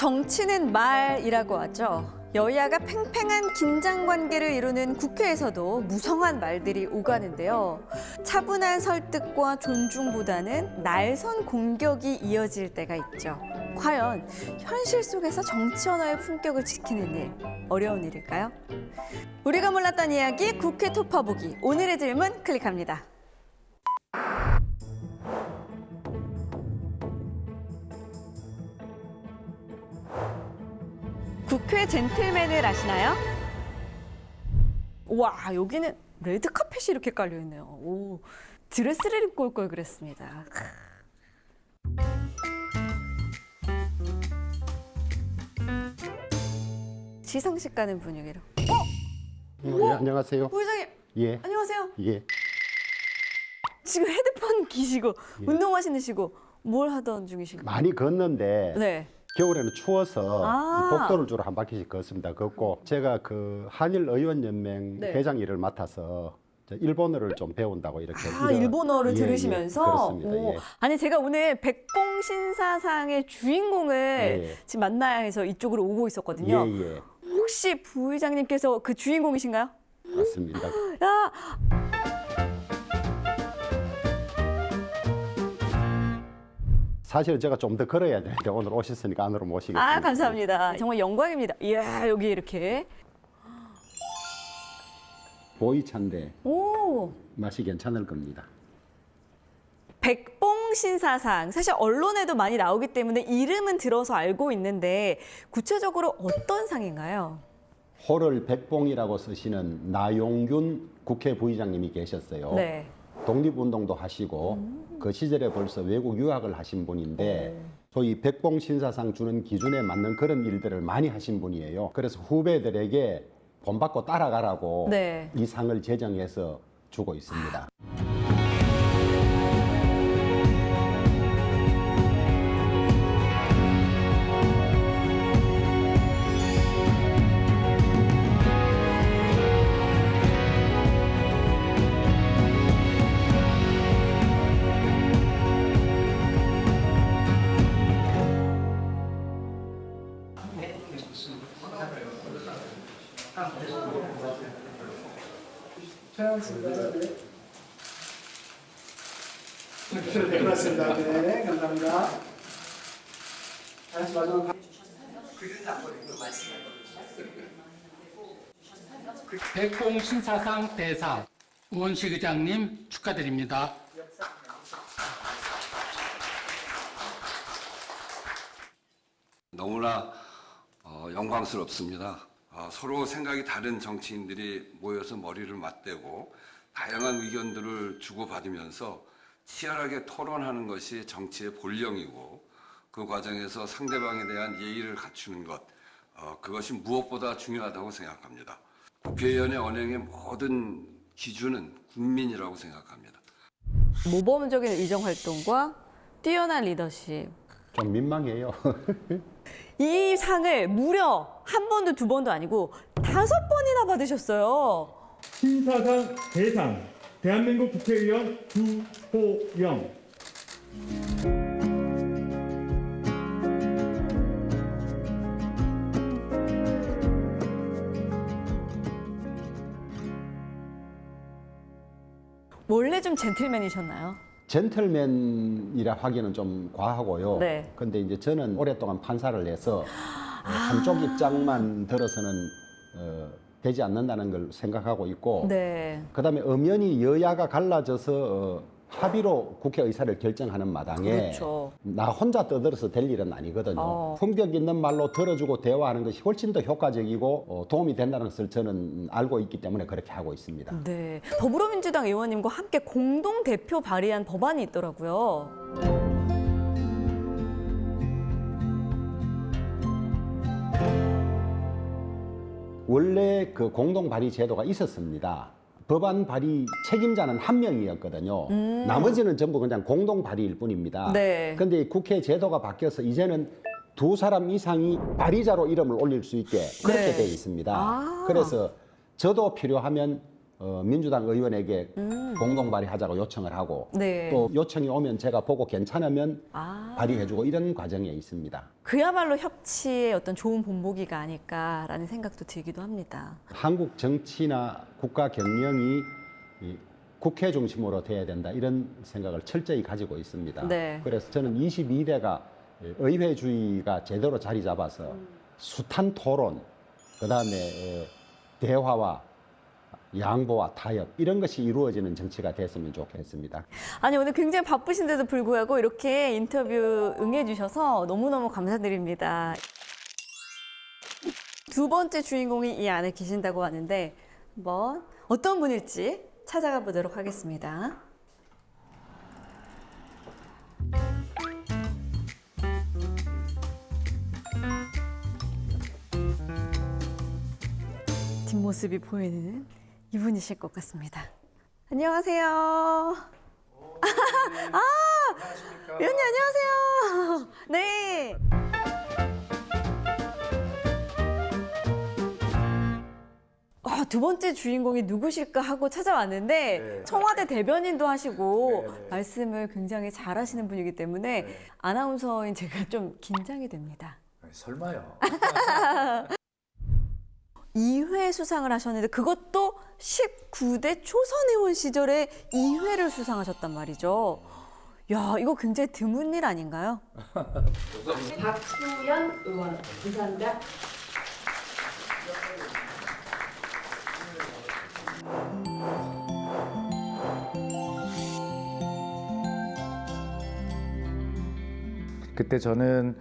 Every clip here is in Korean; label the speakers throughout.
Speaker 1: 정치는 말이라고 하죠. 여야가 팽팽한 긴장 관계를 이루는 국회에서도 무성한 말들이 오가는데요. 차분한 설득과 존중보다는 날선 공격이 이어질 때가 있죠. 과연 현실 속에서 정치 언어의 품격을 지키는 일, 어려운 일일까요? 우리가 몰랐던 이야기 국회 토파보기. 오늘의 질문 클릭합니다. 국회 젠틀맨을 아시나요? 와, 여기는 레드카펫이 이렇게 깔려있네요. 오, 드레스를 입고 올 걸 그랬습니다. 시상식 가는 분위기로.
Speaker 2: 예, 안녕하세요.
Speaker 1: 부회장님,
Speaker 2: 예,
Speaker 1: 안녕하세요.
Speaker 2: 예.
Speaker 1: 지금 헤드폰 끼시고 운동화 신으시고 뭘 하던 중이신가요?
Speaker 2: 많이 걷는데
Speaker 1: 네.
Speaker 2: 겨울에는 추워서
Speaker 1: 아.
Speaker 2: 이 복도를 주로 한 바퀴씩 걷습니다. 걷고 제가 그 한일 의원연맹
Speaker 1: 네.
Speaker 2: 회장 일을 맡아서 저 일본어를 좀 배운다고 이렇게.
Speaker 1: 아, 일본어를
Speaker 2: 예,
Speaker 1: 들으시면서?
Speaker 2: 예, 그렇습니다.
Speaker 1: 오,
Speaker 2: 예.
Speaker 1: 아니, 제가 오늘 백봉 신사상의 주인공을
Speaker 2: 예.
Speaker 1: 지금 만나야 해서 이쪽으로 오고 있었거든요.
Speaker 2: 예, 예,
Speaker 1: 혹시 부회장님께서 그 주인공이신가요?
Speaker 2: 맞습니다.
Speaker 1: 야,
Speaker 2: 사실은 제가 좀 더 걸어야 되는데 오늘 오셨으니까 안으로 모시겠습니다.
Speaker 1: 아, 감사합니다. 정말 영광입니다. 이야, 여기 이렇게.
Speaker 2: 보이차인데
Speaker 1: 오,
Speaker 2: 맛이 괜찮을 겁니다.
Speaker 1: 백봉 신사상. 사실 언론에도 많이 나오기 때문에 이름은 들어서 알고 있는데 구체적으로 어떤 상인가요?
Speaker 2: 호를 백봉이라고 쓰시는 나용균 국회 부의장님이 계셨어요.
Speaker 1: 네.
Speaker 2: 독립운동도 하시고 그 시절에 벌써 외국 유학을 하신 분인데 소위 백봉 신사상 주는 기준에 맞는 그런 일들을 많이 하신 분이에요. 그래서 후배들에게 본받고 따라가라고
Speaker 1: 네.
Speaker 2: 이 상을 제정해서 주고 있습니다.
Speaker 3: 네, 고맙습니다. 네, 감사합니다. 다시 마지막
Speaker 4: 백봉 신사상 대사 우원식 의장님 축하드립니다.
Speaker 5: 너무나 영광스럽습니다. 서로 생각이 다른 정치인들이 모여서 머리를 맞대고 다양한 의견들을 주고받으면서 치열하게 토론하는 것이 정치의 본령이고 그 과정에서 상대방에 대한 예의를 갖추는 것, 그것이 무엇보다 중요하다고 생각합니다. 국회의원의 언행의 모든 기준은 국민이라고 생각합니다.
Speaker 1: 모범적인 의정 활동과 뛰어난 리더십.
Speaker 2: 좀 민망해요.
Speaker 1: 이 상을 무려 한 번도 두 번도 아니고 5번이나 받으셨어요.
Speaker 6: 신사상 대상 대한민국 국회의원 주호영.
Speaker 1: 원래 좀 젠틀맨이셨나요?
Speaker 2: 젠틀맨이라 하기는 좀 과하고요.
Speaker 1: 네.
Speaker 2: 근데 이제 저는 오랫동안 판사를 해서 한쪽 입장만 들어서는 되지 않는다는 걸 생각하고 있고
Speaker 1: 네.
Speaker 2: 그다음에 엄연히 여야가 갈라져서 합의로 국회 의사를 결정하는 마당에
Speaker 1: 그렇죠.
Speaker 2: 나 혼자 떠들어서 될 일은 아니거든요. 품격 있는 말로 들어주고 대화하는 것이 훨씬 더 효과적이고 도움이 된다는 것을 저는 알고 있기 때문에 그렇게 하고 있습니다.
Speaker 1: 네. 더불어민주당 의원님과 함께 공동 대표 발의한 법안이 있더라고요.
Speaker 2: 원래 그 공동 발의 제도가 있었습니다. 법안 발의 책임자는 한 명이었거든요. 나머지는 전부 그냥 공동 발의일 뿐입니다.
Speaker 1: 네.
Speaker 2: 근데 국회 제도가 바뀌어서 이제는 2사람 이상이 발의자로 이름을 올릴 수 있게 그렇게
Speaker 1: 네.
Speaker 2: 돼 있습니다.
Speaker 1: 아.
Speaker 2: 그래서 저도 필요하면 민주당 의원에게 공동 발의하자고 요청을 하고
Speaker 1: 네.
Speaker 2: 또 요청이 오면 제가 보고 괜찮으면
Speaker 1: 아,
Speaker 2: 발의해주고 이런 과정에 있습니다.
Speaker 1: 그야말로 협치의 어떤 좋은 본보기가 아닐까라는 생각도 들기도 합니다.
Speaker 2: 한국 정치나 국가 경영이 이 국회 중심으로 돼야 된다 이런 생각을 철저히 가지고 있습니다.
Speaker 1: 네.
Speaker 2: 그래서 저는 22대가 의회주의가 제대로 자리 잡아서 숱한 토론, 그다음에 대화와 양보와 타협 이런 것이 이루어지는 정치가 됐으면 좋겠습니다.
Speaker 1: 아니 오늘 굉장히 바쁘신데도 불구하고 이렇게 인터뷰 응해주셔서 너무너무 감사드립니다. 두 번째 주인공이 이 안에 계신다고 하는데 한번 어떤 분일지 찾아가 보도록 하겠습니다. 뒷모습이 보이는 이분이실 것 같습니다. 안녕하세요. 아, 의원님 안녕하세요. 네. 두 번째 주인공이 누구실까 하고 찾아왔는데 청와대 대변인도 하시고 말씀을 굉장히 잘하시는 분이기 때문에 아나운서인 제가 좀 긴장이 됩니다.
Speaker 7: 설마요.
Speaker 1: 2회 수상을 하셨는데 그것도 19대 초선 의원 시절에 2회를 수상하셨단 말이죠. 야, 이거 굉장히 드문 일 아닌가요?
Speaker 8: 박수연 의원 감사합니다.
Speaker 7: 그때 저는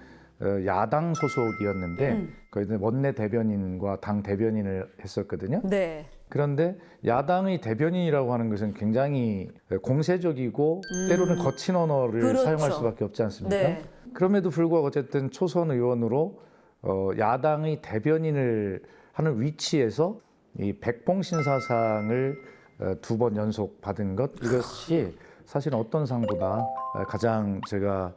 Speaker 7: 야당 소속이었는데 거기는 원내 대변인과 당 대변인을 했었거든요.
Speaker 1: 네.
Speaker 7: 그런데 야당의 대변인이라고 하는 것은 굉장히 공세적이고 때로는 거친 언어를
Speaker 1: 그렇죠.
Speaker 7: 사용할 수밖에 없지 않습니까?
Speaker 1: 네.
Speaker 7: 그럼에도 불구하고 어쨌든 초선 의원으로 야당의 대변인을 하는 위치에서 이 백봉신사상을 2번 연속 받은 것, 이것이 사실 어떤 상보다 가장 제가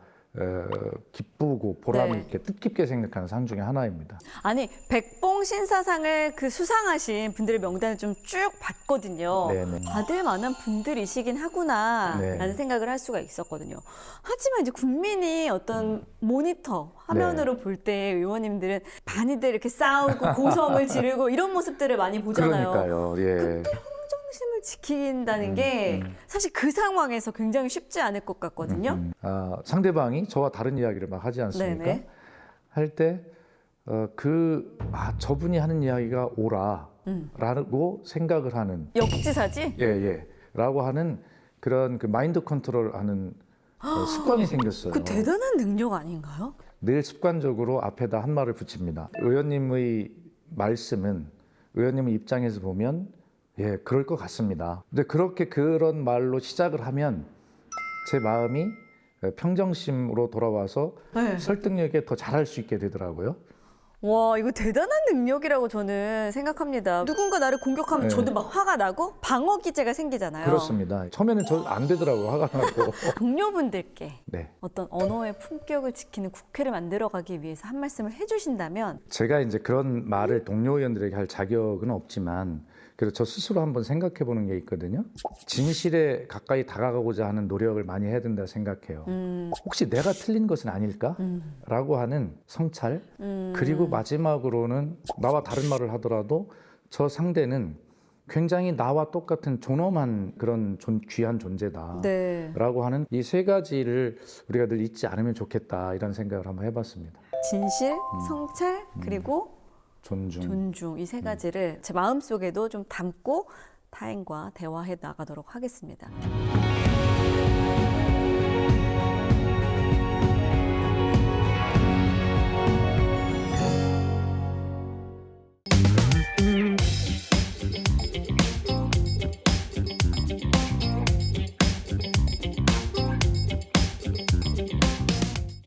Speaker 7: 기쁘고 보람
Speaker 1: 네.
Speaker 7: 있게 뜻깊게 생각하는 상 중에 하나입니다.
Speaker 1: 아니, 백봉신사상을 그 수상하신 분들의 명단을 좀 쭉 봤거든요.
Speaker 7: 네네.
Speaker 1: 받을 만한 분들이시긴 하구나라는
Speaker 7: 네.
Speaker 1: 생각을 할 수가 있었거든요. 하지만 이제 국민이 어떤 모니터 화면으로
Speaker 7: 네.
Speaker 1: 볼 때 의원님들은 많이들 이렇게 싸우고 고성을 지르고 이런 모습들을 많이 보잖아요.
Speaker 7: 그러니까요. 예.
Speaker 1: 평정심을 지킨다는 게 사실 그 상황에서 굉장히 쉽지 않을 것 같거든요.
Speaker 7: 상대방이 저와 다른 이야기를 막 하지 않습니까?
Speaker 1: 네네.
Speaker 7: 할 때 저분이 하는 이야기가 옳아라고 생각을 하는
Speaker 1: 역지사지?
Speaker 7: 라고 하는 그런 그 마인드 컨트롤하는 습관이 생겼어요.
Speaker 1: 그 대단한 능력 아닌가요?
Speaker 7: 늘 습관적으로 앞에다 한 말을 붙입니다. 의원님의 말씀은 의원님의 입장에서 보면 그럴 것 같습니다. 근데 그렇게 그런 말로 시작을 하면 제 마음이 평정심으로 돌아와서
Speaker 1: 네.
Speaker 7: 설득력에 더 잘할 수 있게 되더라고요.
Speaker 1: 와, 이거 대단한 능력이라고 저는 생각합니다. 누군가 나를 공격하면
Speaker 7: 네.
Speaker 1: 저도 막 화가 나고 방어 기제가 생기잖아요.
Speaker 7: 그렇습니다. 처음에는 저 안 되더라고요. 화가 나고.
Speaker 1: 동료분들께
Speaker 7: 네.
Speaker 1: 어떤 언어의 품격을 지키는 국회를 만들어가기 위해서 한 말씀을 해주신다면
Speaker 7: 제가 이제 그런 말을 동료 의원들에게 할 자격은 없지만 그래서 저 스스로 한번 생각해 보는 게 있거든요. 진실에 가까이 다가가고자 하는 노력을 많이 해야 된다 생각해요. 혹시 내가 틀린 것은 아닐까라고 하는 성찰. 그리고 마지막으로는 나와 다른 말을 하더라도 저 상대는 굉장히 나와 똑같은 존엄한 그런 귀한 존재다라고
Speaker 1: 네.
Speaker 7: 하는 이 세 가지를 우리가 늘 잊지 않으면 좋겠다 이런 생각을 한번 해봤습니다.
Speaker 1: 진실, 성찰, 그리고
Speaker 7: 존중.
Speaker 1: 존중 이 세 가지를 제 마음속에도 좀 담고 타인과 대화해 나가도록 하겠습니다.